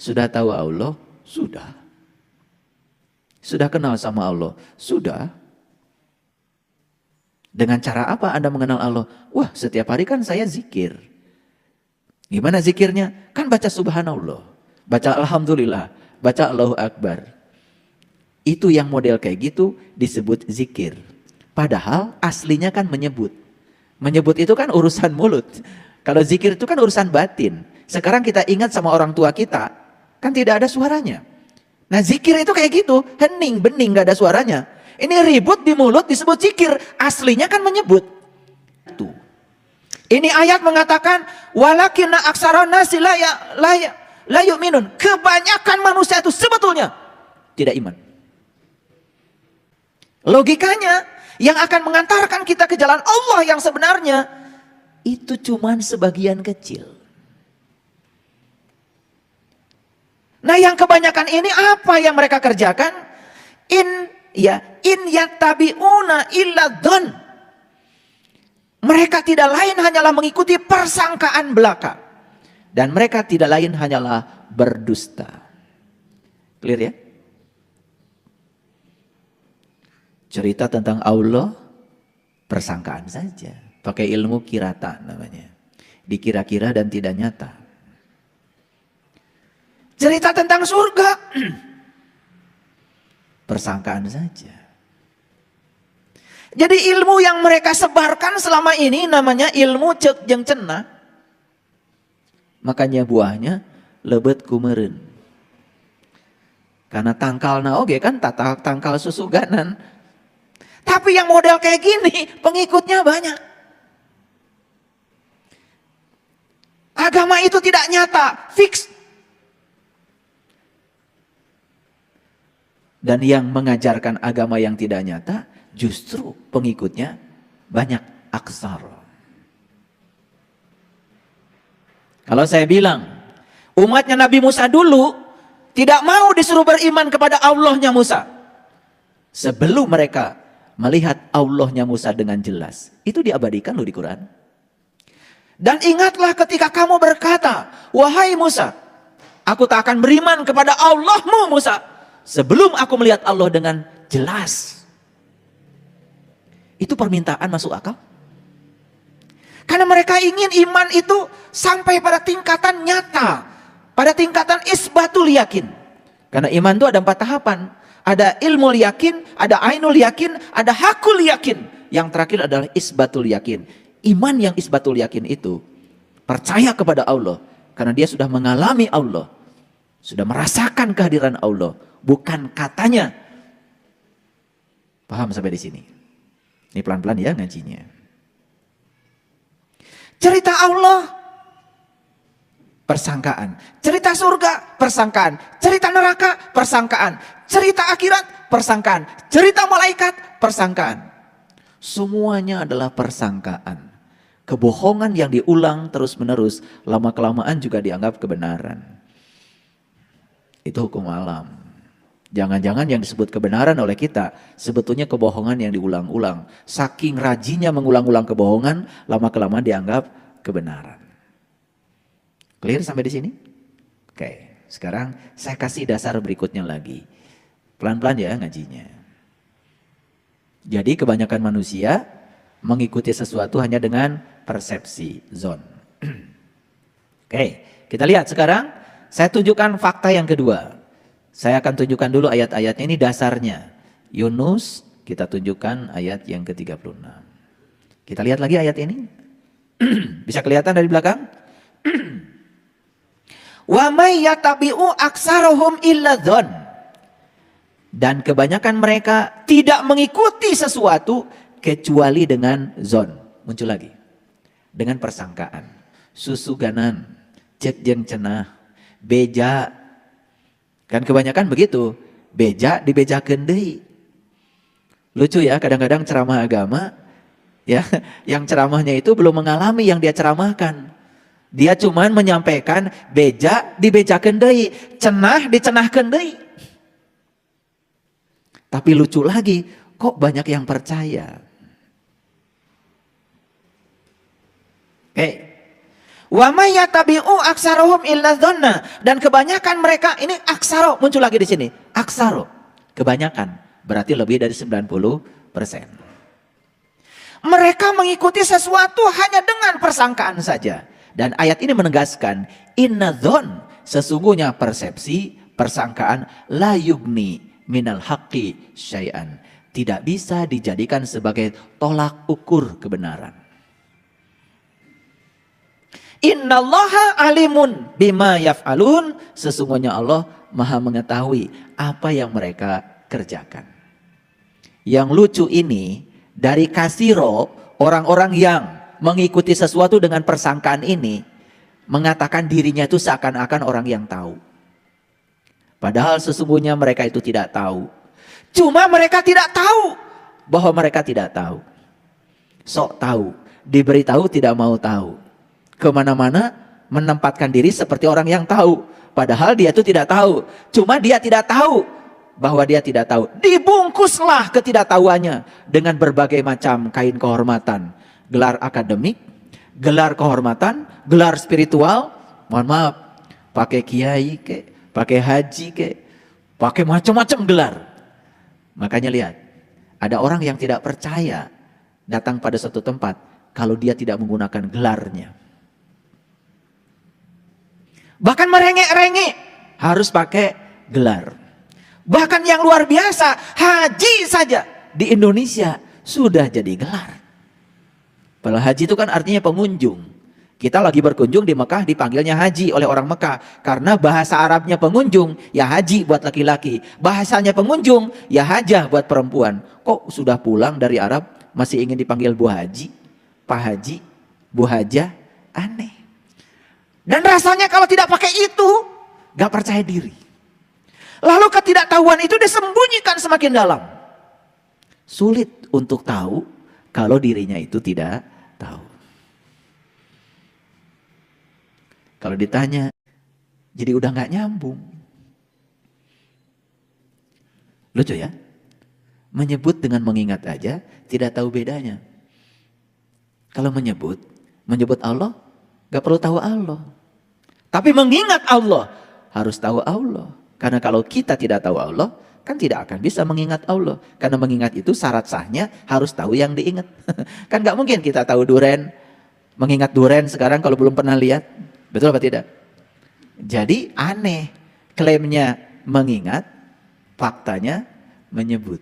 Sudah tahu Allah? Sudah. Sudah kenal sama Allah? Sudah. Dengan cara apa Anda mengenal Allah? Wah, setiap hari kan saya zikir. Gimana zikirnya? Kan baca subhanallah, baca alhamdulillah, baca Allahu Akbar. Itu yang model kayak gitu disebut zikir. Padahal aslinya kan menyebut. Menyebut itu kan urusan mulut. Kalau zikir itu kan urusan batin. Sekarang kita ingat sama orang tua kita, kan tidak ada suaranya. Nah zikir itu kayak gitu, hening, bening, gak ada suaranya. Ini ribut di mulut disebut zikir, aslinya kan menyebut. Tuh. Ini ayat mengatakan, walakinna aksaron nasi la yu'minun. Kebanyakan manusia itu sebetulnya tidak iman. Logikanya, yang akan mengantarkan kita ke jalan Allah yang sebenarnya, itu cuman sebagian kecil. Nah yang kebanyakan ini apa yang mereka kerjakan? In yattabi'una illa dhon. Mereka tidak lain hanyalah mengikuti persangkaan belaka. Dan mereka tidak lain hanyalah berdusta. Clear ya? Cerita tentang Allah, persangkaan saja. Pakai ilmu kirata namanya. Dikira-kira dan tidak nyata. Cerita tentang surga, persangkaan saja. Jadi ilmu yang mereka sebarkan selama ini namanya ilmu cek jeung cenah. Makanya buahnya lebet kumeureun. Karena tangkalna oge kan tangkal susuganan. Tapi yang model kayak gini pengikutnya banyak. Agama itu tidak nyata, fix. Dan yang mengajarkan agama yang tidak nyata, justru pengikutnya banyak, aksar. Kalau saya bilang, umatnya Nabi Musa dulu tidak mau disuruh beriman kepada Allahnya Musa. Sebelum mereka melihat Allahnya Musa dengan jelas. Itu diabadikan loh di Quran. Dan ingatlah ketika kamu berkata, wahai Musa, aku tak akan beriman kepada Allahmu Musa sebelum aku melihat Allah dengan jelas. Itu permintaan masuk akal? Karena mereka ingin iman itu sampai pada tingkatan nyata. Pada tingkatan isbatul yakin. Karena iman itu ada 4 tahapan. Ada ilmu yakin, ada ainul yakin, ada hakul yakin. Yang terakhir adalah isbatul yakin. Iman yang isbatul yakin itu percaya kepada Allah. Karena dia sudah mengalami Allah. Sudah merasakan kehadiran Allah. Bukan katanya. Paham sampai di sini? Ini pelan-pelan ya ngajinya. Cerita Allah, persangkaan. Cerita surga, persangkaan. Cerita neraka, persangkaan. Cerita akhirat, persangkaan. Cerita malaikat, persangkaan. Semuanya adalah persangkaan. Kebohongan yang diulang terus-menerus, lama-kelamaan juga dianggap kebenaran. Itu hukum alam. Jangan-jangan yang disebut kebenaran oleh kita sebetulnya kebohongan yang diulang-ulang. Saking rajinnya mengulang-ulang kebohongan, lama-kelamaan dianggap kebenaran. Clear sampai di sini? Oke, sekarang saya kasih dasar berikutnya lagi. Pelan-pelan ya ngajinya. Jadi kebanyakan manusia mengikuti sesuatu hanya dengan persepsi, zon. Oke, kita lihat sekarang. Saya tunjukkan fakta yang kedua. Saya akan tunjukkan dulu ayat-ayatnya, ini dasarnya. Yunus, kita tunjukkan ayat yang ke-36. Kita lihat lagi ayat ini. Bisa kelihatan dari belakang? Wa may yatabi'u aksarohum illa dhon. Dan kebanyakan mereka tidak mengikuti sesuatu kecuali dengan zon. Muncul lagi. Dengan persangkaan. Susuganan, cek jeung cenah, beja. Kan kebanyakan begitu, beja dibejakeun deui. Lucu ya, kadang-kadang ceramah agama, ya, yang ceramahnya itu belum mengalami yang dia ceramahkan. Dia cuman menyampaikan beja dibejakeun deui, cenah dicenahkeun deui. Tapi lucu lagi, kok banyak yang percaya. Wa may yattabi'u aksarohum illa dzanna, dan kebanyakan mereka ini aksaro muncul lagi di sini. Aksaro, kebanyakan, berarti lebih dari 90%. Mereka mengikuti sesuatu hanya dengan persangkaan saja. Dan ayat ini menegaskan, inna dzon, sesungguhnya persepsi, persangkaan, la yugni minal haqqi syai'an, tidak bisa dijadikan sebagai tolak ukur kebenaran. Innallaha alimun bima yaf'alun, sesungguhnya Allah maha mengetahui apa yang mereka kerjakan. Yang lucu ini, dari kasiro, orang-orang yang mengikuti sesuatu dengan persangkaan ini, mengatakan dirinya itu seakan-akan orang yang tahu. Padahal sesungguhnya mereka itu tidak tahu. Cuma mereka tidak tahu bahwa mereka tidak tahu. Sok tahu, diberitahu tidak mau tahu. Kemana-mana menempatkan diri seperti orang yang tahu. Padahal dia itu tidak tahu. Cuma dia tidak tahu bahwa dia tidak tahu. Dibungkuslah ketidaktahuannya dengan berbagai macam kain kehormatan. Gelar akademik, gelar kehormatan, gelar spiritual. Mohon maaf, pakai kiai ke, pakai haji ke, pakai macam-macam gelar. Makanya lihat, ada orang yang tidak percaya datang pada suatu tempat kalau dia tidak menggunakan gelarnya. Bahkan merengek-rengek harus pakai gelar. Bahkan yang luar biasa, haji saja di Indonesia sudah jadi gelar. Padahal haji itu kan artinya pengunjung. Kita lagi berkunjung di Mekah dipanggilnya haji oleh orang Mekah. Karena bahasa Arabnya pengunjung, ya haji buat laki-laki. Bahasanya pengunjung, ya hajah buat perempuan. Kok sudah pulang dari Arab masih ingin dipanggil Bu Haji, Pak Haji, Bu Hajah? Aneh. Dan rasanya kalau tidak pakai itu, gak percaya diri. Lalu ketidaktahuan itu disembunyikan semakin dalam. Sulit untuk tahu kalau dirinya itu tidak tahu. Kalau ditanya, jadi udah gak nyambung. Lucu ya? Menyebut dengan mengingat aja, tidak tahu bedanya. Kalau menyebut Allah, gak perlu tahu Allah. Tapi mengingat Allah, harus tahu Allah. Karena kalau kita tidak tahu Allah, kan tidak akan bisa mengingat Allah. Karena mengingat itu syarat sahnya harus tahu yang diingat. Kan gak mungkin kita tahu duren, mengingat duren sekarang kalau belum pernah lihat. Betul apa tidak? Jadi aneh, klaimnya mengingat, faktanya menyebut.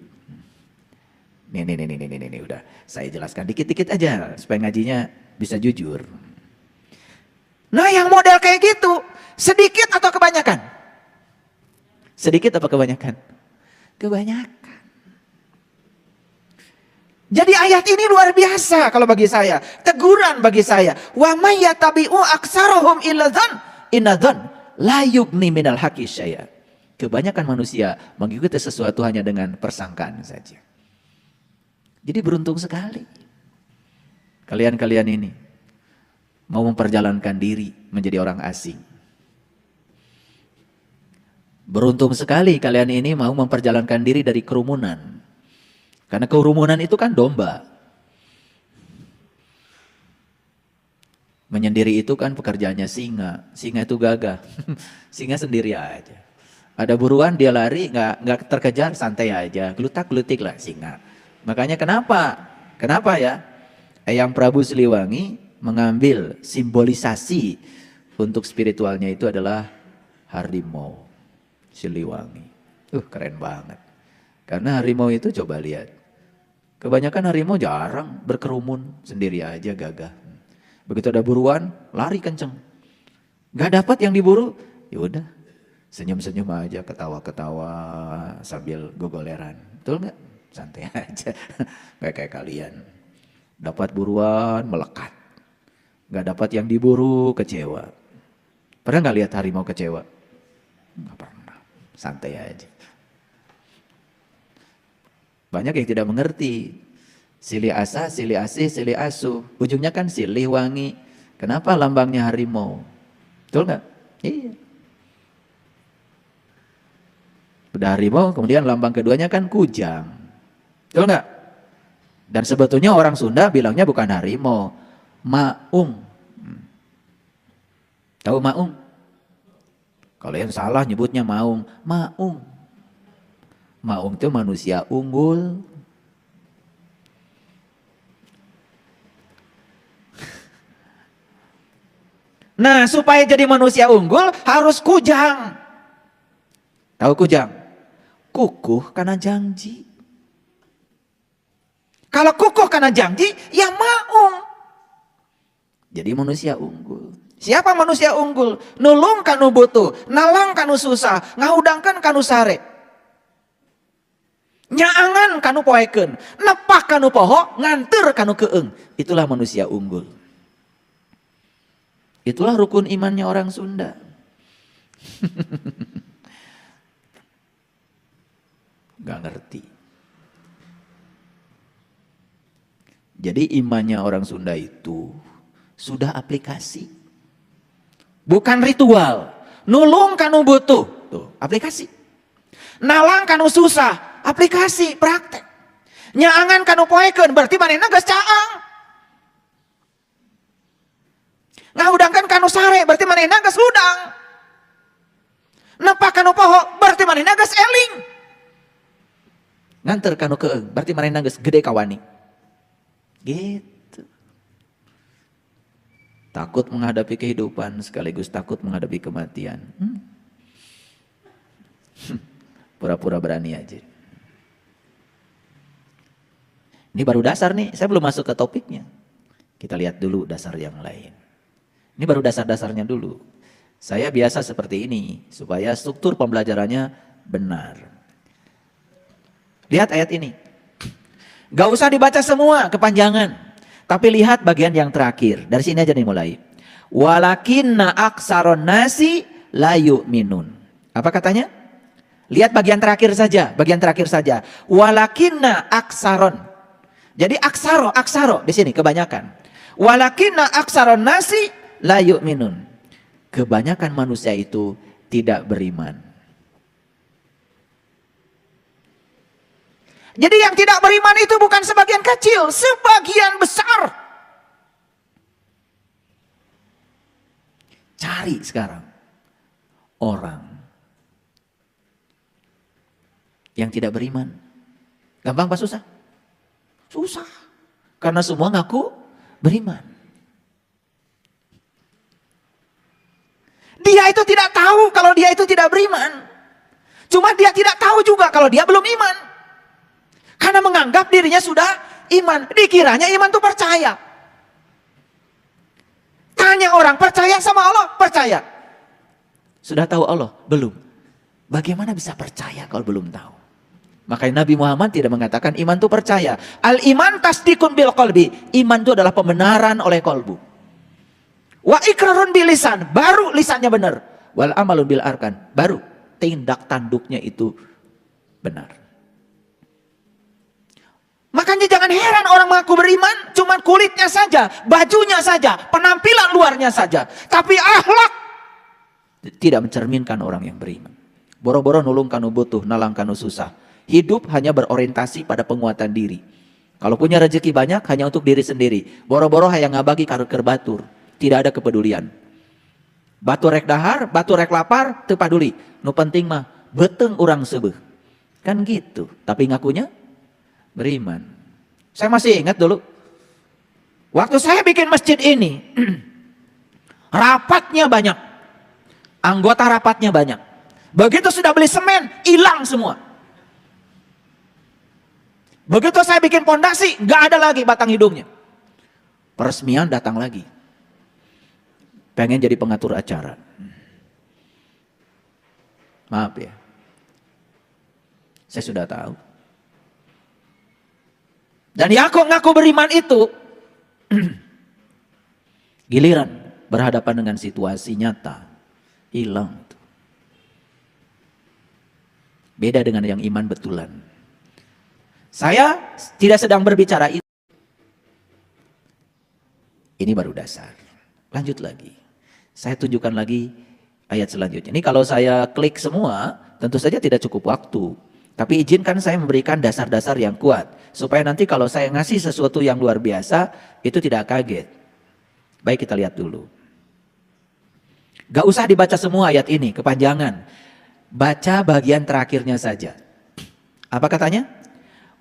Nih, udah saya jelaskan dikit-dikit aja supaya ngajinya bisa jujur. Nah yang model kayak gitu, sedikit atau kebanyakan? Sedikit apa kebanyakan? Kebanyakan. Jadi ayat ini luar biasa kalau bagi saya. Teguran bagi saya. Wa may yattabi'u aksarohum illa dzan, inna dzan la yughni minal haqqi syai'a. Kebanyakan manusia mengikuti sesuatu hanya dengan persangkaan saja. Jadi beruntung sekali. Kalian ini mau memperjalankan diri menjadi orang asing. Beruntung sekali kalian ini mau memperjalankan diri dari kerumunan. Karena kerumunan itu kan domba. Menyendiri itu kan pekerjaannya singa. Singa itu gagah. Singa sendiri aja. Ada buruan dia lari, nggak terkejar, santai aja. Gelutak-gelutik lah singa. Makanya kenapa ya? Eyang Prabu Siliwangi mengambil simbolisasi untuk spiritualnya itu adalah harimau Siliwangi. Keren banget. Karena harimau itu coba lihat. Kebanyakan harimau jarang berkerumun, sendiri aja gagah. Begitu ada buruan, lari kenceng. Gak dapat yang diburu, yaudah senyum-senyum aja, ketawa-ketawa sambil gogoleran. Betul gak? Santai aja. Kayak kalian. Dapat buruan, melekat. Gak dapat yang diburu, kecewa. Pernah gak lihat harimau kecewa? Gak pernah. Santai aja. Banyak yang tidak mengerti. Silih asa, silih asih, silih asuh. Ujungnya kan silih wangi. Kenapa lambangnya harimau? Betul gak? Iya. Udah harimau, kemudian lambang keduanya kan kujang. Betul gak? Dan sebetulnya orang Sunda bilangnya bukan harimau, maung. Tahu maung? Kalau yang salah nyebutnya maung. Maung. Maung itu manusia unggul. Nah, supaya jadi manusia unggul harus kujang. Tahu kujang? Kukuh karena janji. Kalau kukuh karena janji, ya maung. Jadi manusia unggul. Siapa manusia unggul? Nulung kanu butuh, nalang kanu susah, ngahudangkan kanu sare. Nyaangan kanu poeken, nepak kanu poho, nganter kanu keeng. Itulah manusia unggul. Itulah rukun imannya orang Sunda. Gak ngerti. Jadi imannya orang Sunda itu sudah aplikasi. Bukan ritual. Nulung kanu butuh. Tuh, aplikasi. Nalang kanu susah. Aplikasi, praktek. Nyaangan kanu poeken, berarti manehna geus caang. Ngahudangkan kanu sare, berarti manehna geus hudang. Nepak kanu poho, berarti manehna geus eling. Nganter kanu keeng, berarti manehna geus gede kawani. Gitu. Takut menghadapi kehidupan sekaligus takut menghadapi kematian. Pura-pura berani aja. Ini baru dasar nih, saya belum masuk ke topiknya. Kita lihat dulu dasar yang lain. Ini baru dasar-dasarnya dulu. Saya biasa seperti ini supaya struktur pembelajarannya benar. Lihat ayat ini. Gak usah dibaca semua, kepanjangan. Tapi lihat bagian yang terakhir. Dari sini aja nih mulai. Walakinna aksaron nasi la yu'minun. Apa katanya? Lihat bagian terakhir saja. Bagian terakhir saja. Walakinna aksaron. Jadi aksaro di sini kebanyakan. Walakinna aksaron nasi la yu'minun. Kebanyakan manusia itu tidak beriman. Jadi yang tidak beriman itu bukan sebagian kecil, sebagian besar. Cari sekarang orang yang tidak beriman. Gampang apa susah? Susah. Karena semua ngaku beriman. Dia itu tidak tahu kalau dia itu tidak beriman. Cuma dia tidak tahu juga kalau dia belum iman. Karena menganggap dirinya sudah iman. Dikiranya iman itu percaya. Tanya orang, percaya sama Allah? Percaya. Sudah tahu Allah? Belum. Bagaimana bisa percaya kalau belum tahu? Makanya Nabi Muhammad tidak mengatakan iman itu percaya. Al-iman tasdikun bil qalbi. Iman itu adalah pembenaran oleh kolbu. Wa ikrarun bil lisan, baru lisannya benar. Wal amalun bil arkan, baru tindak tanduknya itu benar. Makanya jangan heran orang mengaku beriman, cuman kulitnya saja, bajunya saja, penampilan luarnya saja. Tapi akhlak tidak mencerminkan orang yang beriman. Boro-boro nulung kanu butuh, nalang kanu susah. Hidup hanya berorientasi pada penguatan diri. Kalau punya rezeki banyak hanya untuk diri sendiri. Boro-boro hayang ngabagi kareukeun batur. Tidak ada kepedulian. Batu rek dahar, batu rek lapar, teu paduli. Nu penting mah beteng urang seubeuh. Kan gitu. Tapi ngakunya beriman. Saya masih ingat dulu. Waktu saya bikin masjid ini, rapatnya banyak. Anggota rapatnya banyak. Begitu sudah beli semen, hilang semua. Begitu saya bikin pondasi, gak ada lagi batang hidungnya. Peresmian datang lagi. Pengen jadi pengatur acara. Maaf ya. Saya sudah tahu. Dan yang ngaku beriman itu giliran berhadapan dengan situasi nyata hilang. Beda dengan yang iman betulan. Saya tidak sedang berbicara itu. Ini baru dasar. Lanjut lagi. Saya tunjukkan lagi ayat selanjutnya. Ini kalau saya klik semua, tentu saja tidak cukup waktu. Tapi izinkan saya memberikan dasar-dasar yang kuat. Supaya nanti kalau saya ngasih sesuatu yang luar biasa, itu tidak kaget. Baik, kita lihat dulu. Gak usah dibaca semua ayat ini, kepanjangan. Baca bagian terakhirnya saja. Apa katanya?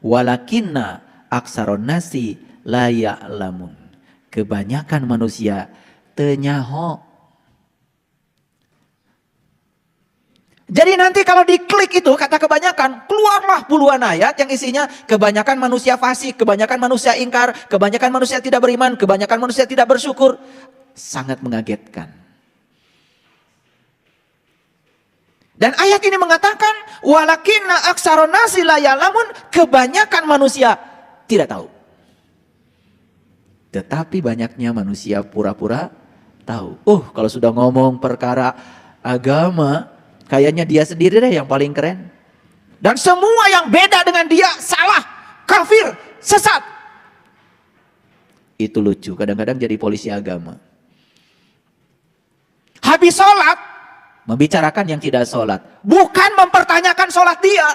Walakinna aksaron nasi la ya'lamun. Kebanyakan manusia tenyaho. Jadi nanti kalau diklik itu kata kebanyakan, keluarlah puluhan ayat yang isinya kebanyakan manusia fasik, kebanyakan manusia ingkar, kebanyakan manusia tidak beriman, kebanyakan manusia tidak bersyukur. Sangat mengagetkan. Dan ayat ini mengatakan, walakinna aksaron nasi la ya'lamun, kebanyakan manusia tidak tahu. Tetapi banyaknya manusia pura-pura tahu. Kalau sudah ngomong perkara agama, kayaknya dia sendiri deh yang paling keren. Dan semua yang beda dengan dia salah, kafir, sesat. Itu lucu, kadang-kadang jadi polisi agama. Habis sholat, membicarakan yang tidak sholat. Bukan mempertanyakan sholat dia.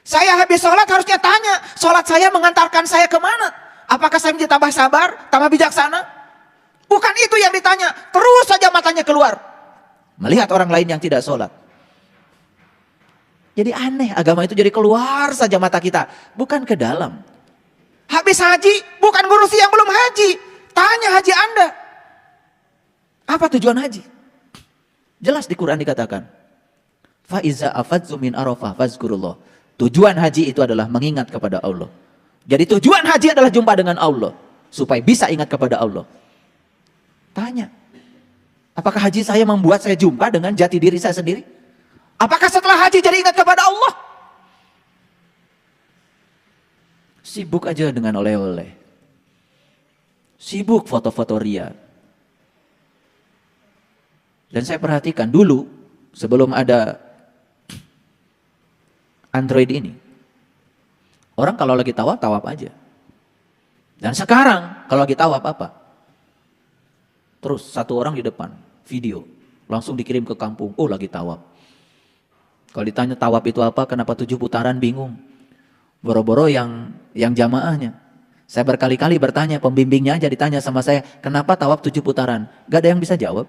Saya habis sholat harusnya tanya, sholat saya mengantarkan saya kemana? Apakah saya menjadi tambah sabar, tambah bijaksana? Bukan itu yang ditanya, terus saja matanya keluar. Melihat orang lain yang tidak sholat. Jadi aneh, agama itu jadi keluar saja mata kita, bukan ke dalam. Habis haji, bukan ngurusi yang belum haji. Tanya haji Anda. Apa tujuan haji? Jelas di Quran dikatakan. Fa'iza afadzu min arafah fazkurullah. Tujuan haji itu adalah mengingat kepada Allah. Jadi tujuan haji adalah jumpa dengan Allah. Supaya bisa ingat kepada Allah. Tanya. Apakah haji saya membuat saya jumpa dengan jati diri saya sendiri? Apakah setelah haji jadi ingat kepada Allah? Sibuk aja dengan oleh-oleh. Sibuk foto-foto ria. Dan saya perhatikan dulu, sebelum ada Android ini, orang kalau lagi tawaf, tawaf aja. Dan sekarang kalau lagi tawaf apa? Terus satu orang di depan, video, langsung dikirim ke kampung, lagi tawaf. Kalau ditanya tawaf itu apa, kenapa 7 putaran, bingung. Boro-boro yang jamaahnya. Saya berkali-kali bertanya, pembimbingnya aja ditanya sama saya, kenapa tawaf 7 putaran? Gak ada yang bisa jawab.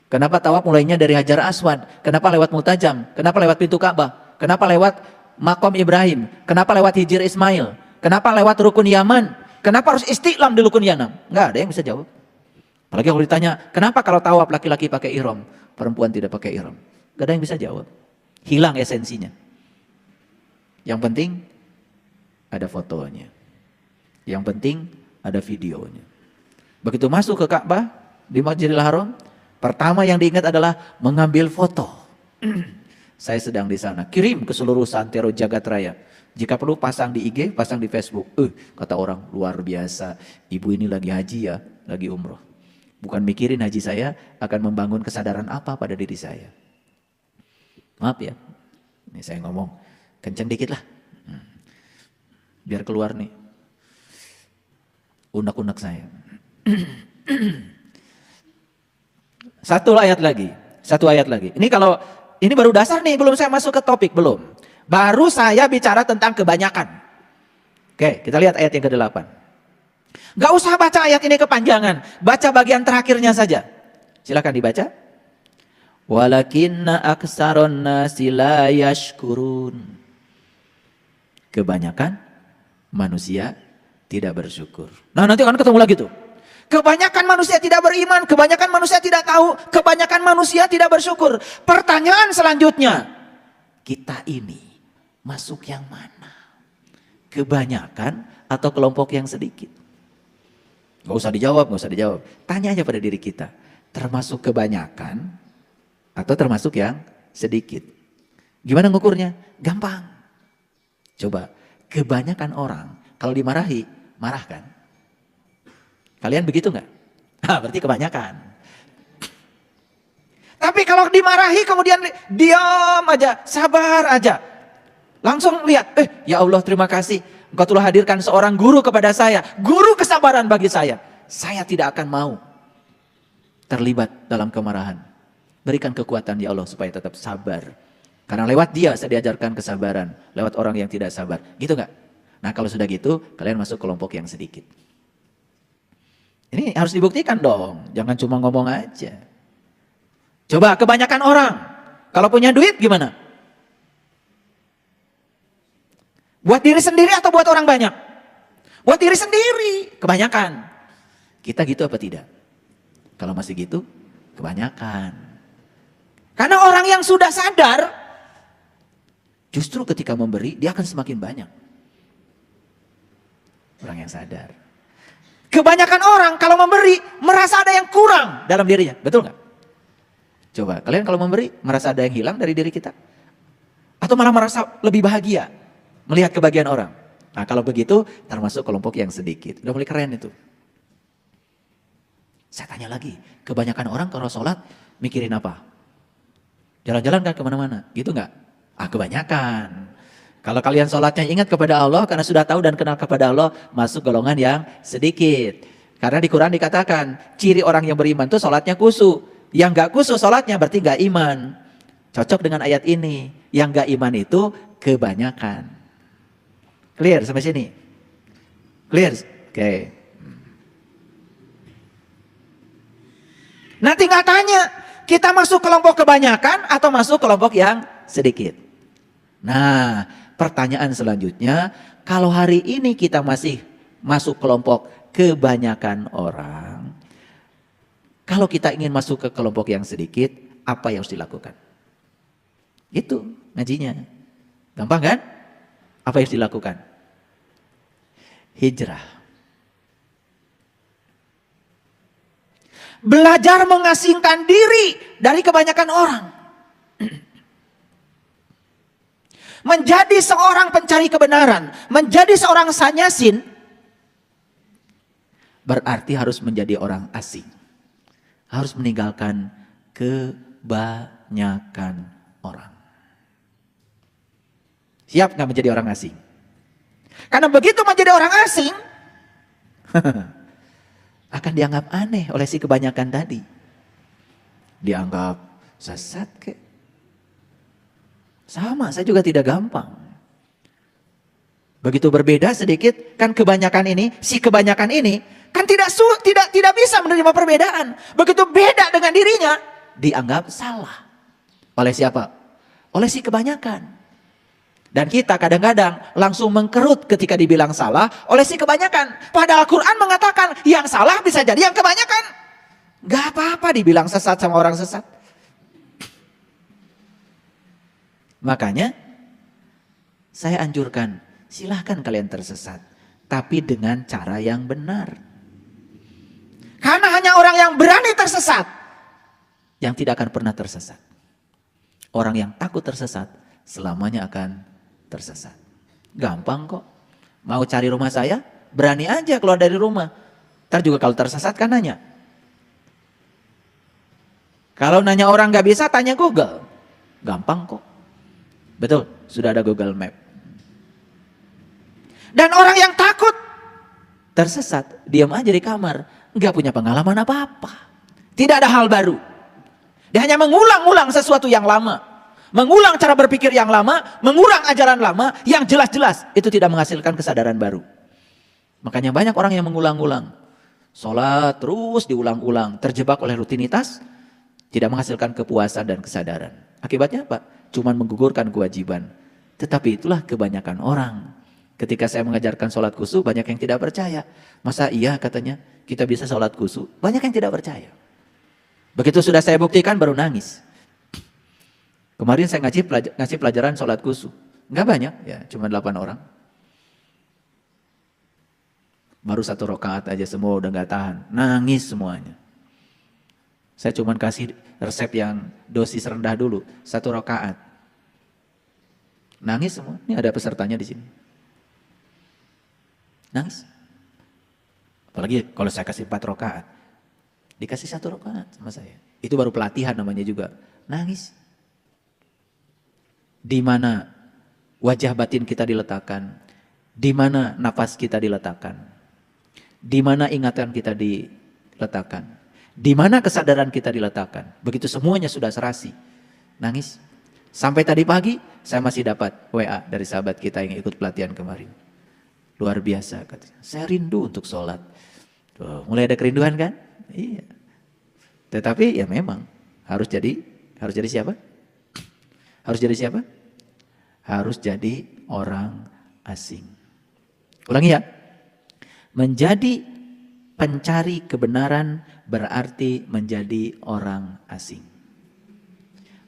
Kenapa tawaf mulainya dari Hajar Aswad? Kenapa lewat Multajam? Kenapa lewat pintu Ka'bah? Kenapa lewat Makom Ibrahim? Kenapa lewat Hijir Ismail? Kenapa lewat Rukun Yaman? Kenapa harus istiqlam di Rukun Yaman? Gak ada yang bisa jawab. Apalagi kalau ditanya, kenapa kalau tawaf laki-laki pakai ihram, perempuan tidak pakai ihram? Gak ada yang bisa jawab. Hilang esensinya. Yang penting ada fotonya. Yang penting ada videonya. Begitu masuk ke Ka'bah di Masjidil Haram, pertama yang diingat adalah mengambil foto. Saya sedang di sana, kirim ke seluruh santero jagat raya. Jika perlu pasang di IG, pasang di Facebook. Kata orang, luar biasa. Ibu ini lagi haji ya, lagi umroh. Bukan mikirin haji saya akan membangun kesadaran apa pada diri saya. Maaf ya, ini saya ngomong kenceng dikit lah. Biar keluar nih unek-unek saya. Satu ayat lagi. Ini kalau ini baru dasar nih, belum saya masuk ke topik, belum. Baru saya bicara tentang kebanyakan. Oke, kita lihat ayat yang ke-8. Gak usah baca ayat ini kepanjangan, baca bagian terakhirnya saja. Silakan dibaca. Walakinna aksaron nasi la yashkurun. Kebanyakan manusia tidak bersyukur. Nah, nanti akan ketemu lagi tuh. Kebanyakan manusia tidak beriman, kebanyakan manusia tidak tahu, kebanyakan manusia tidak bersyukur. Pertanyaan selanjutnya, kita ini masuk yang mana? Kebanyakan atau kelompok yang sedikit? Gak usah dijawab. Tanya aja pada diri kita, termasuk kebanyakan atau termasuk yang sedikit? Gimana ngukurnya? Gampang. Coba, kebanyakan orang kalau dimarahi, marah kan? Kalian begitu nggak? Berarti kebanyakan. Tapi kalau dimarahi kemudian diam aja, sabar aja. Langsung lihat, ya Allah terima kasih. Engkau telah hadirkan seorang guru kepada saya. Guru kesabaran bagi saya. Saya tidak akan mau terlibat dalam kemarahan. Berikan kekuatan ya Allah supaya tetap sabar. Karena lewat dia saya diajarkan kesabaran. Lewat orang yang tidak sabar. Gitu nggak? Nah kalau sudah gitu, kalian masuk kelompok yang sedikit. Ini harus dibuktikan dong, jangan cuma ngomong aja. Coba kebanyakan orang, kalau punya duit gimana? Buat diri sendiri atau buat orang banyak? Buat diri sendiri, kebanyakan. Kita gitu apa tidak? Kalau masih gitu, kebanyakan. Karena orang yang sudah sadar, justru ketika memberi, dia akan semakin banyak. Orang yang sadar. Kebanyakan orang kalau memberi, merasa ada yang kurang dalam dirinya. Betul nggak? Coba, kalian kalau memberi, merasa ada yang hilang dari diri kita? Atau malah merasa lebih bahagia melihat kebahagiaan orang? Nah kalau begitu, termasuk kelompok yang sedikit. Udah mulai keren itu. Saya tanya lagi, kebanyakan orang kalau sholat mikirin apa? Jalan-jalan kan kemana-mana, gitu nggak? Kebanyakan. Kalau kalian sholatnya ingat kepada Allah, karena sudah tahu dan kenal kepada Allah, masuk golongan yang sedikit. Karena di Quran dikatakan, ciri orang yang beriman itu sholatnya khusyuk. Yang nggak khusyuk sholatnya berarti nggak iman. Cocok dengan ayat ini. Yang nggak iman itu kebanyakan. Clear sampai sini? Clear? Oke. Nah tinggal tanya, kita masuk kelompok kebanyakan atau masuk kelompok yang sedikit? Nah pertanyaan selanjutnya, kalau hari ini kita masih masuk kelompok kebanyakan orang, kalau kita ingin masuk ke kelompok yang sedikit, apa yang harus dilakukan? Itu ngajinya. Gampang kan? Apa yang harus dilakukan? Hijrah. Belajar mengasingkan diri dari kebanyakan orang. Menjadi seorang pencari kebenaran, menjadi seorang sanyasin, berarti harus menjadi orang asing. Harus meninggalkan kebanyakan orang. Siap nggak menjadi orang asing? Karena begitu menjadi orang asing, akan dianggap aneh oleh si kebanyakan tadi. Dianggap sesat kek. Sama, saya juga tidak gampang. Begitu berbeda sedikit, kan kebanyakan ini, si kebanyakan ini, kan tidak bisa menerima perbedaan. Begitu beda dengan dirinya, dianggap salah. Oleh siapa? Oleh si kebanyakan. Dan kita kadang-kadang langsung mengkerut ketika dibilang salah oleh si kebanyakan. Padahal Al-Quran mengatakan yang salah bisa jadi yang kebanyakan. Gak apa-apa dibilang sesat sama orang sesat. Makanya saya anjurkan, silahkan kalian tersesat. Tapi dengan cara yang benar. Karena hanya orang yang berani tersesat yang tidak akan pernah tersesat. Orang yang takut tersesat selamanya akan tersesat. Gampang kok. Mau cari rumah saya, berani aja keluar dari rumah. Ntar juga kalau tersesat kan nanya. Kalau nanya orang gak bisa, tanya Google. Gampang kok. Betul, sudah ada Google Map. Dan orang yang takut tersesat, diam aja di kamar. Gak punya pengalaman apa-apa. Tidak ada hal baru. Dia hanya mengulang-ulang sesuatu yang lama. Mengulang cara berpikir yang lama, mengulang ajaran lama yang jelas-jelas itu tidak menghasilkan kesadaran baru. Makanya banyak orang yang mengulang-ulang. Sholat terus diulang-ulang, terjebak oleh rutinitas, tidak menghasilkan kepuasan dan kesadaran. Akibatnya apa? Cuman menggugurkan kewajiban. Tetapi itulah kebanyakan orang. Ketika saya mengajarkan sholat khusyuk, banyak yang tidak percaya. Masa iya katanya kita bisa sholat khusyuk? Banyak yang tidak percaya. Begitu sudah saya buktikan baru nangis. Kemarin saya ngasih pelajaran sholat khusyuk. Enggak banyak, ya cuma 8 orang. Baru 1 rakaat aja semua udah gak tahan. Nangis semuanya. Saya cuma kasih resep yang dosis rendah dulu. 1 rakaat. Nangis semua. Ini ada pesertanya di sini. Nangis. Apalagi kalau saya kasih 4 rakaat. Dikasih 1 rakaat sama saya. Itu baru pelatihan namanya juga. Nangis. Di mana wajah batin kita diletakkan, di mana napas kita diletakkan, di mana ingatan kita diletakkan, di mana kesadaran kita diletakkan. Begitu semuanya sudah serasi, nangis. Sampai tadi pagi saya masih dapat WA dari sahabat kita yang ikut pelatihan kemarin. Luar biasa katanya. Saya rindu untuk sholat. Tuh, mulai ada kerinduan kan? Iya. Tetapi ya memang harus jadi siapa? Harus jadi siapa? Harus jadi orang asing. Ulangi ya. Menjadi pencari kebenaran berarti menjadi orang asing.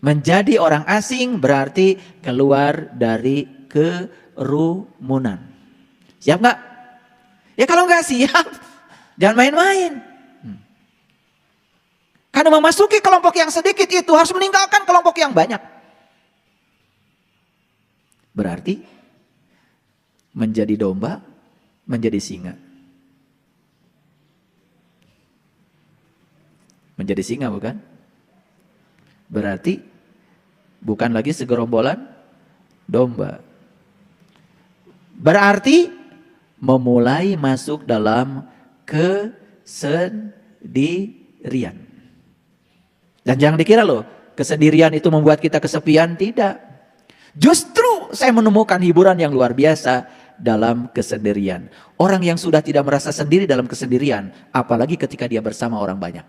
Menjadi orang asing berarti keluar dari kerumunan. Siap nggak? Ya kalau nggak siap, jangan main-main. Karena memasuki kelompok yang sedikit itu harus meninggalkan kelompok yang banyak. Berarti menjadi domba, menjadi singa. Menjadi singa bukan? Berarti bukan lagi segerombolan domba. Berarti memulai masuk dalam kesendirian. Dan jangan dikira loh, kesendirian itu membuat kita kesepian, tidak. Justru saya menemukan hiburan yang luar biasa dalam kesendirian. Orang yang sudah tidak merasa sendiri dalam kesendirian, apalagi ketika dia bersama orang banyak.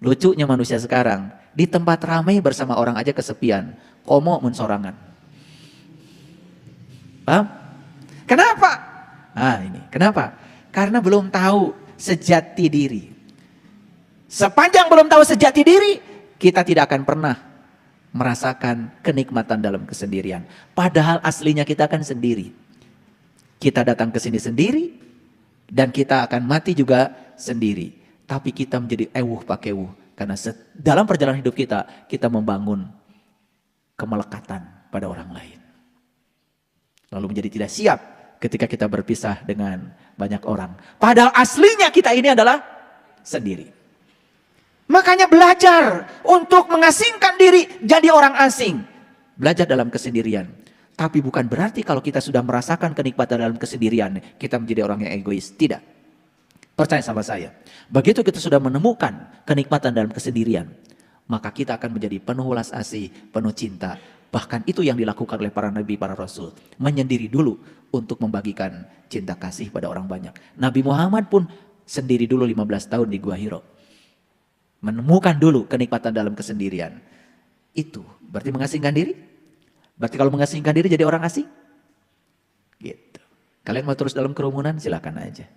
Lucunya manusia sekarang, di tempat ramai bersama orang aja kesepian, komo mensorangan. Paham? Kenapa? Ini, kenapa? Karena belum tahu sejati diri. Sepanjang belum tahu sejati diri, kita tidak akan pernah merasakan kenikmatan dalam kesendirian. Padahal aslinya kita akan sendiri. Kita datang ke sini sendiri, dan kita akan mati juga sendiri. Tapi kita menjadi ewuh pakewuh. Karena dalam perjalanan hidup kita membangun kemelekatan pada orang lain. Lalu menjadi tidak siap ketika kita berpisah dengan banyak orang. Padahal aslinya kita ini adalah sendiri. Makanya belajar untuk mengasingkan diri jadi orang asing. Belajar dalam kesendirian. Tapi bukan berarti kalau kita sudah merasakan kenikmatan dalam kesendirian, kita menjadi orang yang egois. Tidak. Percaya sama saya. Begitu kita sudah menemukan kenikmatan dalam kesendirian, maka kita akan menjadi penuh welas asih, penuh cinta. Bahkan itu yang dilakukan oleh para nabi, para rasul. Menyendiri dulu untuk membagikan cinta kasih pada orang banyak. Nabi Muhammad pun sendiri dulu 15 tahun di Gua Hiro. Menemukan dulu kenikmatan dalam kesendirian. Itu berarti mengasingkan diri? Berarti kalau mengasingkan diri jadi orang asing? Gitu. Kalian mau terus dalam kerumunan? Silakan aja.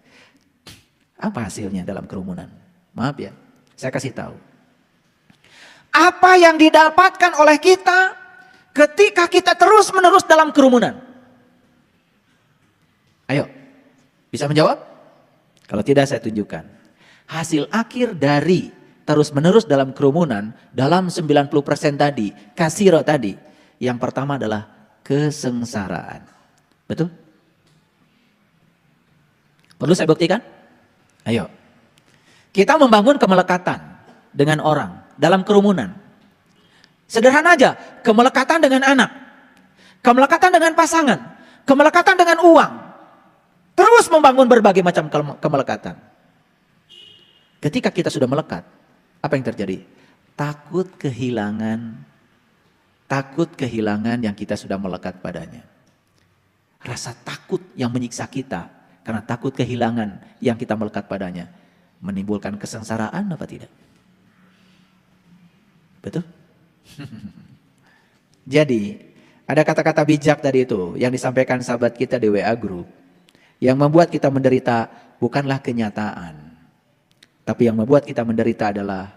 Apa hasilnya dalam kerumunan? Maaf ya, saya kasih tahu. Apa yang didapatkan oleh kita ketika kita terus menerus dalam kerumunan? Ayo, bisa menjawab? Kalau tidak saya tunjukkan. Hasil akhir dari terus menerus dalam kerumunan, dalam 90% tadi, kasiro tadi, yang pertama adalah kesengsaraan. Betul? Perlu saya buktikan? Ayo. Kita membangun kemelekatan dengan orang dalam kerumunan. Sederhana aja, kemelekatan dengan anak, kemelekatan dengan pasangan, kemelekatan dengan uang. Terus membangun berbagai macam kemelekatan. Ketika kita sudah melekat, apa yang terjadi? Takut kehilangan yang kita sudah melekat padanya. Rasa takut yang menyiksa kita karena takut kehilangan yang kita melekat padanya menimbulkan kesengsaraan apa tidak? Betul? Jadi ada kata-kata bijak tadi itu yang disampaikan sahabat kita di WA Group. Yang membuat kita menderita bukanlah kenyataan. Tapi yang membuat kita menderita adalah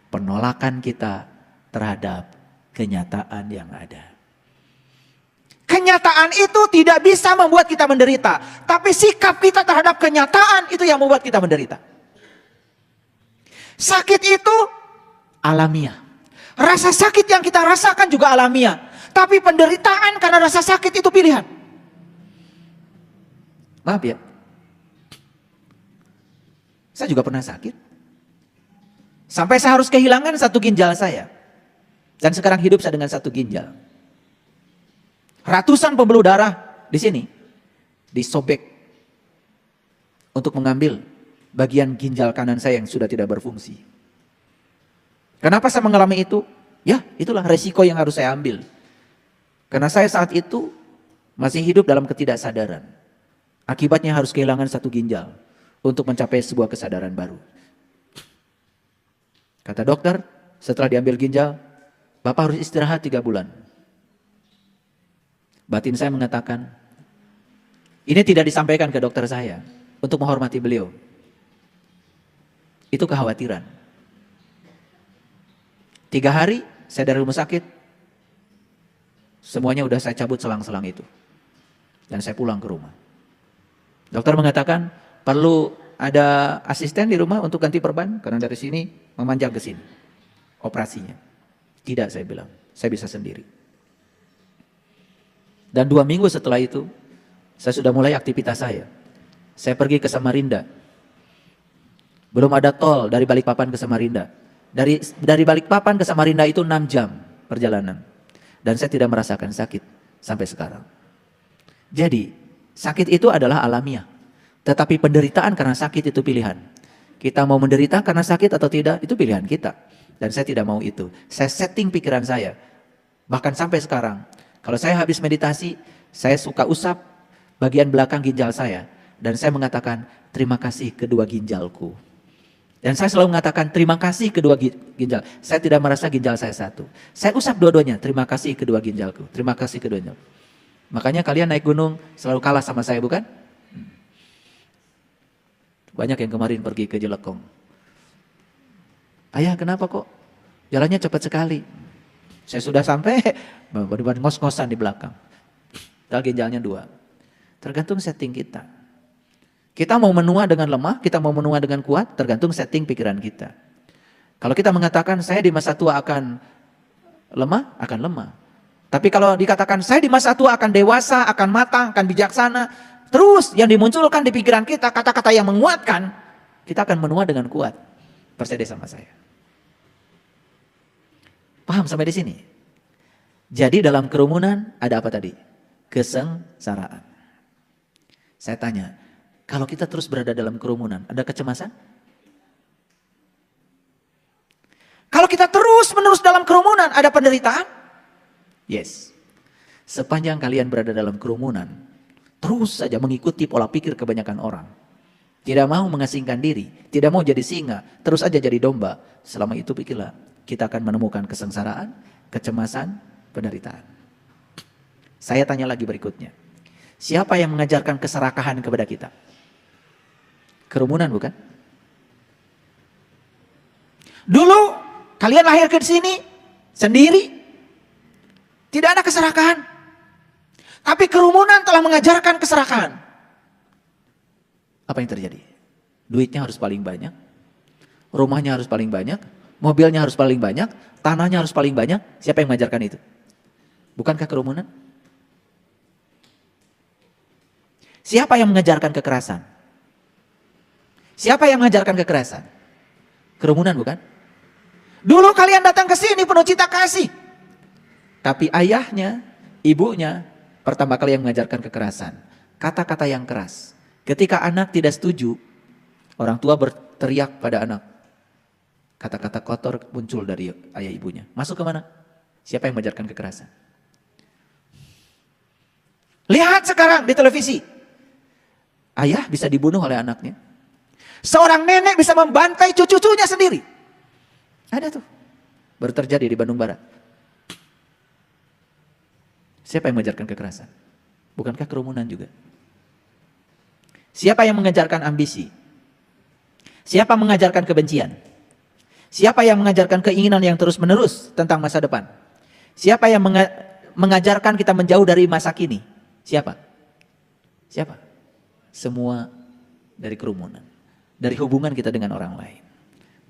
penolakan kita terhadap kenyataan yang ada. Kenyataan itu tidak bisa membuat kita menderita. Tapi sikap kita terhadap kenyataan itu yang membuat kita menderita. Sakit itu alamiah. Rasa sakit yang kita rasakan juga alamiah. Tapi penderitaan karena rasa sakit itu pilihan. Maaf ya. Saya juga pernah sakit. Sampai saya harus kehilangan satu ginjal saya. Dan sekarang hidup saya dengan satu ginjal. Ratusan pembuluh darah di sini disobek untuk mengambil bagian ginjal kanan saya yang sudah tidak berfungsi. Kenapa saya mengalami itu? Ya, itulah resiko yang harus saya ambil. Karena saya saat itu masih hidup dalam ketidaksadaran. Akibatnya harus kehilangan satu ginjal. untuk mencapai sebuah kesadaran baru. Kata dokter, setelah diambil ginjal, Bapak harus istirahat 3 bulan. Batin saya mengatakan, ini tidak disampaikan ke dokter saya untuk menghormati beliau. Itu kekhawatiran. 3 hari saya dari rumah sakit, semuanya udah saya cabut selang-selang itu. Dan saya pulang ke rumah. Dokter mengatakan, perlu ada asisten di rumah untuk ganti perban, karena dari sini memanjang ke sini operasinya. Tidak, saya bilang, saya bisa sendiri. Dan 2 minggu setelah itu, saya sudah mulai aktivitas saya. Saya pergi ke Samarinda. Belum ada tol dari Balikpapan ke Samarinda. Dari Balikpapan ke Samarinda itu 6 jam perjalanan. Dan saya tidak merasakan sakit sampai sekarang. Jadi, sakit itu adalah alamiah. Tetapi penderitaan karena sakit itu pilihan. Kita mau menderita karena sakit atau tidak, itu pilihan kita. Dan saya tidak mau itu. Saya setting pikiran saya. Bahkan sampai sekarang, kalau saya habis meditasi, saya suka usap bagian belakang ginjal saya. Dan saya mengatakan, terima kasih kedua ginjalku. Dan saya selalu mengatakan, terima kasih kedua ginjal. Saya tidak merasa ginjal saya satu. Saya usap dua-duanya, terima kasih kedua ginjalku. Terima kasih kedua ginjal. Makanya kalian naik gunung selalu kalah sama saya, bukan? Banyak yang kemarin pergi ke Jelekong. Ayah, kenapa kok jalannya cepat sekali? Saya sudah sampai, ngos-ngosan di belakang. Padahal ginjalnya 2. Tergantung setting kita. Kita mau menua dengan lemah, kita mau menua dengan kuat, tergantung setting pikiran kita. Kalau kita mengatakan saya di masa tua akan lemah, akan lemah. Tapi kalau dikatakan saya di masa tua akan dewasa, akan matang, akan bijaksana, terus yang dimunculkan di pikiran kita, kata-kata yang menguatkan, kita akan menua dengan kuat. Percaya sama saya. Paham sampai di sini? Jadi dalam kerumunan ada apa tadi? Kesengsaraan. Saya tanya, kalau kita terus berada dalam kerumunan, ada kecemasan? Kalau kita terus-menerus dalam kerumunan, ada penderitaan? Yes. Sepanjang kalian berada dalam kerumunan, terus saja mengikuti pola pikir kebanyakan orang. Tidak mau mengasingkan diri, tidak mau jadi singa, terus saja jadi domba. Selama itu pikirlah, kita akan menemukan kesengsaraan, kecemasan, penderitaan. Saya tanya lagi berikutnya. Siapa yang mengajarkan keserakahan kepada kita? Kerumunan, bukan? Dulu kalian lahir ke sini sendiri, tidak ada keserakahan. Tapi kerumunan telah mengajarkan keserakahan. Apa yang terjadi? Duitnya harus paling banyak, rumahnya harus paling banyak, mobilnya harus paling banyak, tanahnya harus paling banyak. Siapa yang mengajarkan itu? Bukankah kerumunan? Siapa yang mengajarkan kekerasan? Siapa yang mengajarkan kekerasan? Kerumunan, bukan? Dulu kalian datang ke sini penuh cita kasih. Tapi ayahnya, ibunya, pertama kali yang mengajarkan kekerasan. Kata-kata yang keras. Ketika anak tidak setuju, orang tua berteriak pada anak. Kata-kata kotor muncul dari ayah ibunya. Masuk ke mana? Siapa yang mengajarkan kekerasan? Lihat sekarang di televisi. Ayah bisa dibunuh oleh anaknya. Seorang nenek bisa membantai cucu-cucunya sendiri. Ada tuh. Baru terjadi di Bandung Barat. Siapa yang mengajarkan kekerasan? Bukankah kerumunan juga? Siapa yang mengajarkan ambisi? Siapa mengajarkan kebencian? Siapa yang mengajarkan keinginan yang terus-menerus tentang masa depan? Siapa yang mengajarkan kita menjauh dari masa kini? Siapa? Siapa? Semua dari kerumunan. Dari hubungan kita dengan orang lain.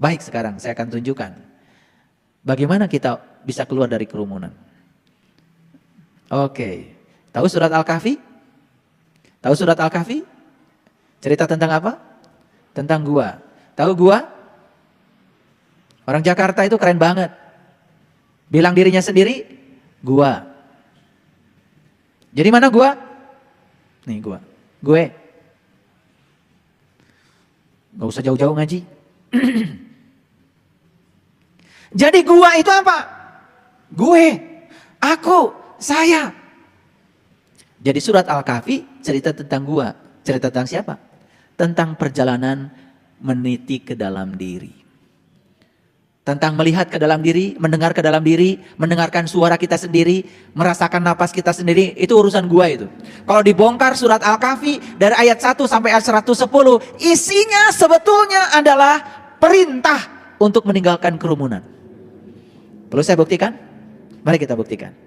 Baik, sekarang saya akan tunjukkan bagaimana kita bisa keluar dari kerumunan. Oke, tahu surat Al-Kahfi? Tahu surat Al-Kahfi? Cerita tentang apa? Tentang gua. Tahu gua? Orang Jakarta itu keren banget. Bilang dirinya sendiri, gua. Jadi mana gua? Nih gua. Gue. Gak usah jauh-jauh ngaji. Jadi gua itu apa? Gue, aku, saya. Jadi surat Al-Kahfi cerita tentang gua. Cerita tentang siapa? tentang perjalanan meniti ke dalam diri. Tentang melihat ke dalam diri, mendengar ke dalam diri, mendengarkan suara kita sendiri, merasakan napas kita sendiri, itu urusan gua itu. Kalau dibongkar surat Al-Kahfi dari ayat 1 sampai ayat 110, isinya sebetulnya adalah perintah untuk meninggalkan kerumunan. Perlu saya buktikan? Mari kita buktikan.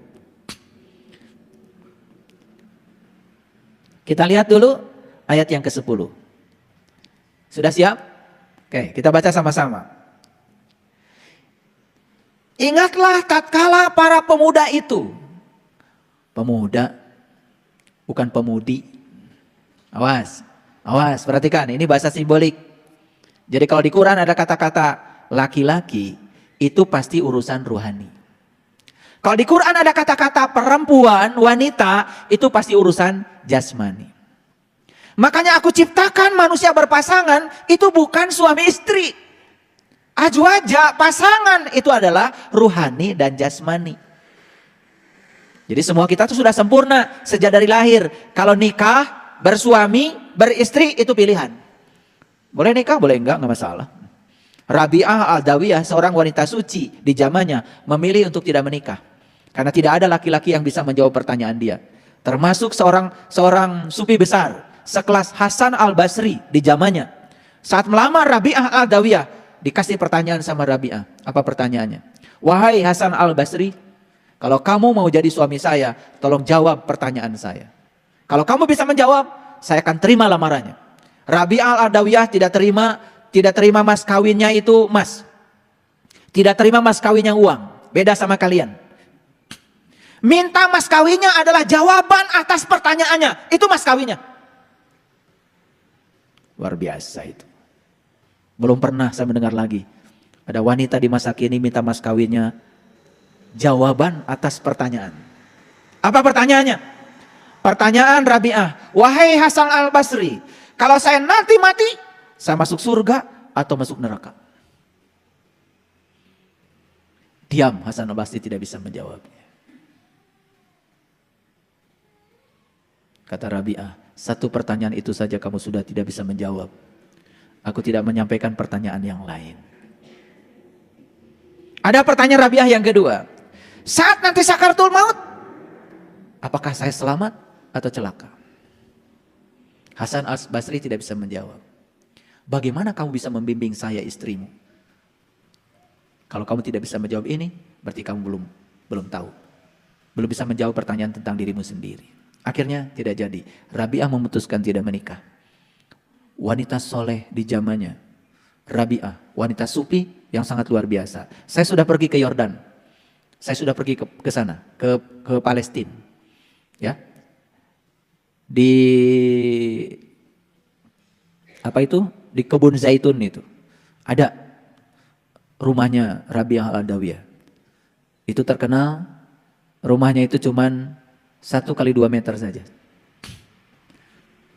Kita lihat dulu ayat yang ke-10. Sudah siap? Oke, kita baca sama-sama. Ingatlah tatkala para pemuda itu. Pemuda, bukan pemudi. Awas, awas, perhatikan, ini bahasa simbolik. Jadi kalau di Quran ada kata-kata laki-laki, itu pasti urusan rohani. Kalau di Quran ada kata-kata perempuan, wanita, itu pasti urusan jasmani. Makanya aku ciptakan manusia berpasangan, itu bukan suami istri. Azwaja, pasangan, itu adalah ruhani dan jasmani. Jadi semua kita tuh sudah sempurna sejak dari lahir. Kalau nikah, bersuami, beristri, itu pilihan. Boleh nikah, boleh enggak masalah. Rabi'ah Al-Adawiyah, seorang wanita suci di zamannya, memilih untuk tidak menikah. Karena tidak ada laki-laki yang bisa menjawab pertanyaan dia. Termasuk seorang sufi besar, sekelas Hasan Al-Basri di zamannya. Saat melamar Rabi'ah Al-Adawiyah, dikasih pertanyaan sama Rabi'ah. Apa pertanyaannya? Wahai Hasan Al-Basri, kalau kamu mau jadi suami saya, tolong jawab pertanyaan saya. Kalau kamu bisa menjawab, saya akan terima lamarannya. Rabi'ah Al-Adawiyah tidak terima mas kawinnya itu emas. Tidak terima mas kawinnya uang. Beda sama kalian. Minta mas kawinnya adalah jawaban atas pertanyaannya. Itu mas kawinnya. Luar biasa itu. Belum pernah saya mendengar lagi. Ada wanita di masa kini minta mas kawinnya jawaban atas pertanyaan. Apa pertanyaannya? Pertanyaan Rabi'ah. Wahai Hasan Al-Basri, kalau saya nanti mati, saya masuk surga atau masuk neraka? Diam, Hasan Al-Basri tidak bisa menjawabnya. Kata Rabi'ah, satu pertanyaan itu saja kamu sudah tidak bisa menjawab. Aku tidak menyampaikan pertanyaan yang lain. Ada pertanyaan Rabi'ah yang kedua. Saat nanti sakaratul maut, apakah saya selamat atau celaka? Hasan Al-Basri tidak bisa menjawab. Bagaimana kamu bisa membimbing saya istrimu? Kalau kamu tidak bisa menjawab ini, berarti kamu belum tahu. Belum bisa menjawab pertanyaan tentang dirimu sendiri. Akhirnya tidak jadi. Rabi'ah memutuskan tidak menikah. Wanita soleh di zamannya, Rabi'ah, wanita sufi yang sangat luar biasa. Saya sudah pergi ke Yordan, saya sudah pergi ke sana, ke Palestina, ya, di apa itu, di kebun zaitun itu, ada rumahnya Rabi'ah Al-Adawiyah. Itu terkenal, rumahnya itu cuman 1 kali 2 meter saja.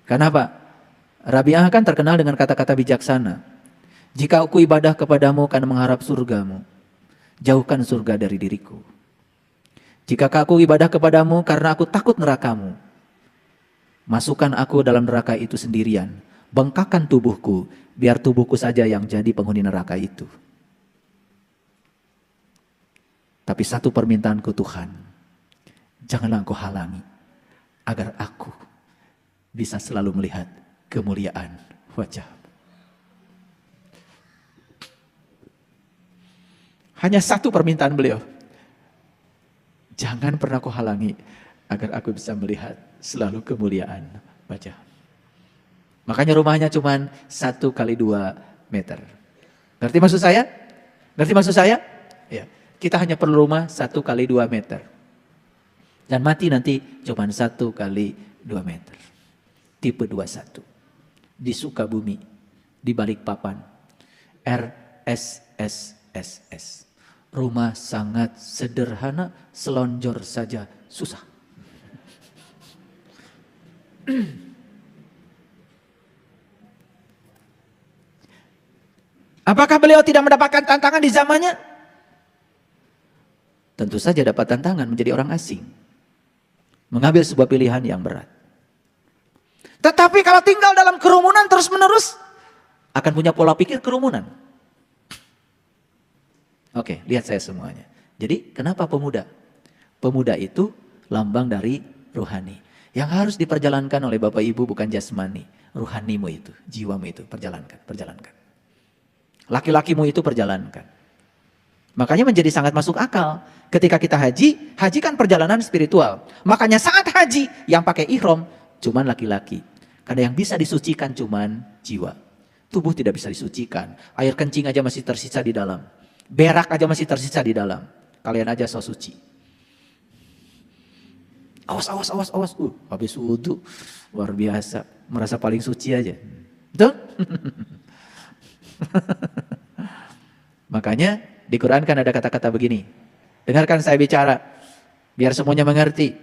Kenapa? Rabi'ah kan terkenal dengan kata-kata bijaksana. Jika aku ibadah kepadamu karena mengharap surgamu, jauhkan surga dari diriku. Jika aku ibadah kepadamu karena aku takut nerakamu, masukkan aku dalam neraka itu sendirian. Bengkakkan tubuhku, biar tubuhku saja yang jadi penghuni neraka itu. Tapi satu permintaanku Tuhan, janganlah engkau halangi agar aku bisa selalu melihat kemuliaan wajah. Hanya satu permintaan beliau. Jangan pernah kau halangi agar aku bisa melihat selalu kemuliaan wajah. Makanya rumahnya cuma 1 kali 2 meter. Ngerti maksud saya? Ngerti maksud saya? Ya. Kita hanya perlu rumah 1 kali 2 meter. Dan mati nanti cuma 1 kali 2 meter. Tipe 21. Di Sukabumi, di Balikpapan, RSSSS. Rumah sangat sederhana, selonjor saja susah. Apakah beliau tidak mendapatkan tantangan di zamannya? Tentu saja dapat tantangan menjadi orang asing. Mengambil sebuah pilihan yang berat. Tetapi kalau tinggal dalam kerumunan terus-menerus, akan punya pola pikir kerumunan. Oke, lihat saya semuanya. Jadi kenapa pemuda? Pemuda itu lambang dari rohani. Yang harus diperjalankan oleh Bapak Ibu bukan jasmani. Rohanimu itu, jiwamu itu, perjalankan. Laki-lakimu itu perjalankan. Makanya menjadi sangat masuk akal. Ketika kita haji, haji kan perjalanan spiritual. Makanya saat haji, yang pakai ihram cuman laki-laki. Karena yang bisa disucikan cuman jiwa. Tubuh tidak bisa disucikan. Air kencing aja masih tersisa di dalam. Berak aja masih tersisa di dalam. Kalian aja so suci. Awas. Habis wudhu, luar biasa. Merasa paling suci aja. Betul? Makanya di Quran kan ada kata-kata begini. Dengarkan saya bicara. Biar semuanya mengerti.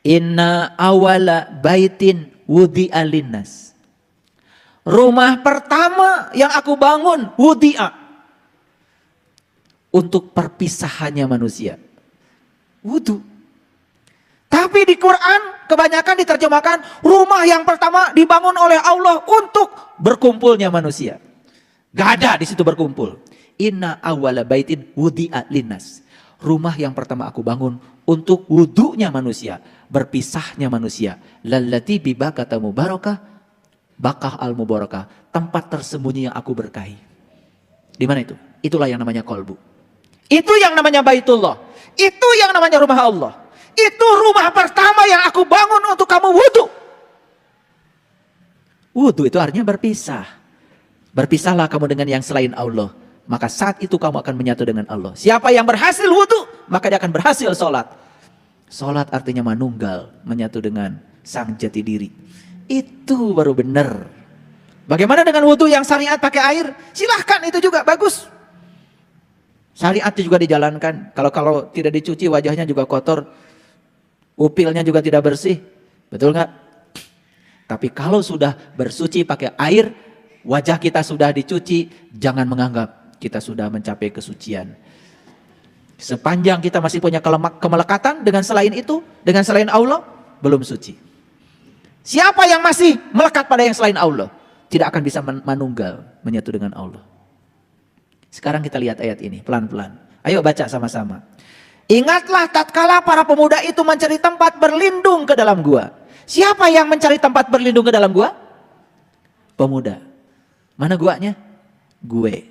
Inna awala baitin wudi'a linnas. Rumah pertama yang aku bangun wudi'a. Untuk perpisahannya manusia. Wudu. Tapi di Quran kebanyakan diterjemahkan rumah yang pertama dibangun oleh Allah untuk berkumpulnya manusia. Gak ada di situ berkumpul. Inna awwala baitin wudi'a linnas. Rumah yang pertama aku bangun untuk wudunya manusia, berpisahnya manusia. Lallati bibakata mubarakah, bakah al mubarakah, tempat tersembunyi yang aku berkahi. Di mana itu? Itulah yang namanya kolbu. Itu yang namanya Baitullah. Itu yang namanya rumah Allah. Itu rumah pertama yang aku bangun untuk kamu wudu. Wudu itu artinya berpisah. Berpisahlah kamu dengan yang selain Allah. Maka saat itu kamu akan menyatu dengan Allah. Siapa yang berhasil wudu, maka dia akan berhasil sholat. Sholat artinya manunggal, menyatu dengan sang jati diri. Itu baru benar. Bagaimana dengan wudu yang syariat pakai air? Silahkan, itu juga bagus. Syariat juga dijalankan. Kalau tidak dicuci wajahnya juga kotor. Upilnya juga tidak bersih. Betul nggak? Tapi kalau sudah bersuci pakai air, wajah kita sudah dicuci, jangan menganggap kita sudah mencapai kesucian. Sepanjang kita masih punya kemelekatan dengan selain itu, dengan selain Allah, belum suci. Siapa yang masih melekat pada yang selain Allah, tidak akan bisa manunggal, menyatu dengan Allah. Sekarang kita lihat ayat ini pelan-pelan. Ayo baca sama-sama. Ingatlah tatkala para pemuda itu mencari tempat berlindung ke dalam gua. Siapa yang mencari tempat berlindung ke dalam gua? Pemuda. Mana guanya? Gue.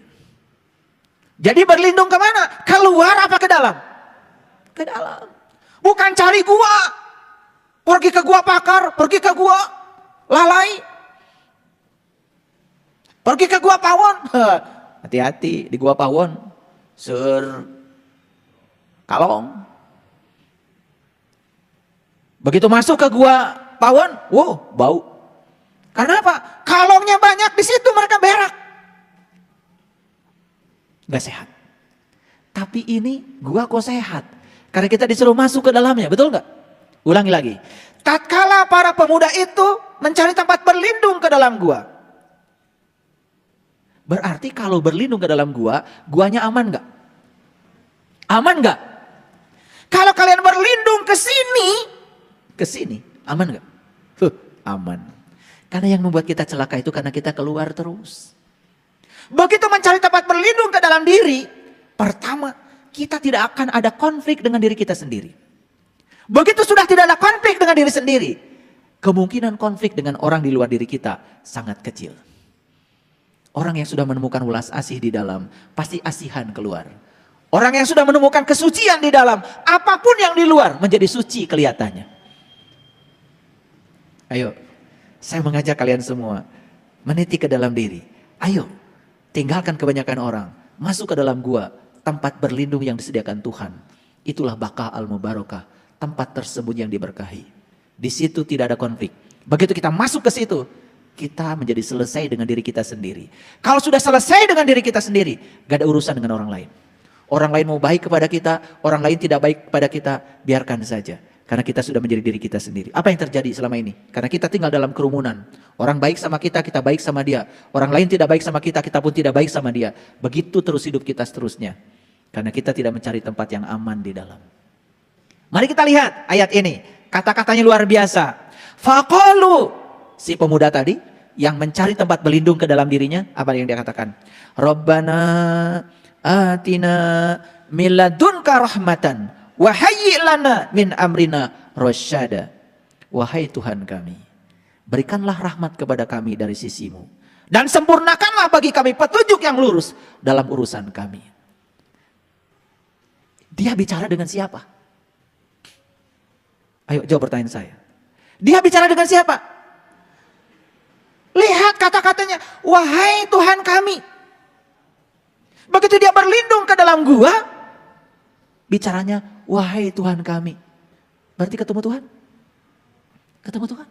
Jadi berlindung ke mana? Keluar apa ke dalam? Ke dalam. Bukan cari gua. Pergi ke gua Pakar, pergi ke gua Lalai. Pergi ke gua Pawon. Hati-hati di gua Pawon. Kalong. Begitu masuk ke gua Pawon, wow, bau. Karena apa? Kalongnya banyak di situ, mereka berak. Gak sehat. Tapi ini gua kok sehat? Karena kita disuruh masuk ke dalamnya, betul gak? Ulangi lagi. Tatkala para pemuda itu mencari tempat berlindung ke dalam gua. Berarti kalau berlindung ke dalam gua, guanya aman gak? Aman gak? Kalau kalian berlindung ke sini, aman gak? Aman. Karena yang membuat kita celaka itu karena kita keluar terus. Begitu mencari tempat berlindung ke dalam diri, pertama kita tidak akan ada konflik dengan diri kita sendiri. Begitu sudah tidak ada konflik dengan diri sendiri, kemungkinan konflik dengan orang di luar diri kita sangat kecil. Orang yang sudah menemukan welas asih di dalam, pasti asihan keluar. Orang yang sudah menemukan kesucian di dalam, apapun yang di luar menjadi suci kelihatannya. Ayo, saya mengajak kalian semua meniti ke dalam diri. Ayo, tinggalkan kebanyakan orang, masuk ke dalam gua, tempat berlindung yang disediakan Tuhan. Itulah Baqah al-Mubarakah, tempat tersembunyi yang diberkahi. Di situ tidak ada konflik. Begitu kita masuk ke situ, kita menjadi selesai dengan diri kita sendiri. Kalau sudah selesai dengan diri kita sendiri, gak ada urusan dengan orang lain. Orang lain mau baik kepada kita, orang lain tidak baik kepada kita, biarkan saja. Karena kita sudah menjadi diri kita sendiri. Apa yang terjadi selama ini? Karena kita tinggal dalam kerumunan. Orang baik sama kita, kita baik sama dia. Orang lain tidak baik sama kita, kita pun tidak baik sama dia. Begitu terus hidup kita seterusnya. Karena kita tidak mencari tempat yang aman di dalam. Mari kita lihat ayat ini. Kata-katanya luar biasa. Faqalu, si pemuda tadi yang mencari tempat berlindung ke dalam dirinya, apa yang dia katakan? Rabbana atina min ladunka rahmatan wa hayyi' lana min amrina rasyada. Wahai Tuhan kami, berikanlah rahmat kepada kami dari sisimu dan sempurnakanlah bagi kami petunjuk yang lurus dalam urusan kami. Dia bicara dengan siapa? Ayo jawab pertanyaan saya. Dia bicara dengan siapa? Lihat kata-katanya, wahai Tuhan kami. Begitu dia berlindung ke dalam gua, bicaranya, wahai Tuhan kami. Berarti ketemu Tuhan? Ketemu Tuhan?